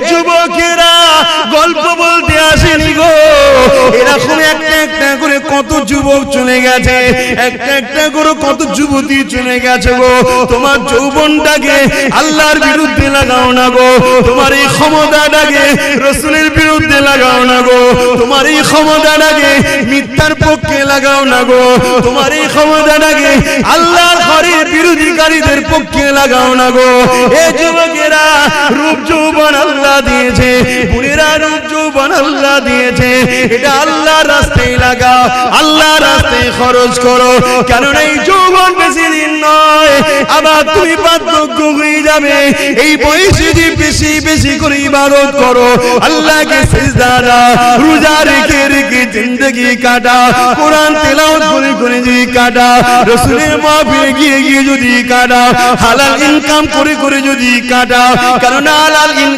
যুবকেরা গল্প বলতে আসেনি গো, এরকম একটা একটা করে কত যুবক চলে গেছে, একটা একটা করে কত যুবতী চলে গেছে গো। তোমার যৌবনটাকে আল্লাহর বিরুদ্ধে লাগাও না গো, তোমার এই ক্ষমতাটাকে রাসূলের বিরুদ্ধে লাগাও না গো, তোমার এই ক্ষমতাটাকে মিথ্যার পক্ষে লাগাও না গো, তোমার এই ক্ষমতাটাকে আল্লাহর ঘরের বিরোধীকারীদের পক্ষে লাগাও না গো। এ যুবকেরা রূপ যৌবন আল্লাহ দিয়েছে, বুড়িরা রূপ যৌবন আল্লাহ দিয়েছে, এটা আল্লাহর রাস্তায় লাগাও, আল্লাহর রাস্তায় খরচ করো, কারণ এই যৌবন বেশি দিন নয়, আবার তুমি বার্ধক্য হয়ে যাবে। এই বয়সে যে বেশি বেশি করে ইবাদত করো, আল্লাহকে সিজদা দাও, রোজা রেখে রেখে জিন্দেগি কাটা, কোরআন তেলাওয়াত করে করে যদি কাটা, রাসূলের মাহফিলে গিয়ে গিয়ে যদি কাটা, হালাল ইনকাম করে করে যদি কাটা, কারণ হালাল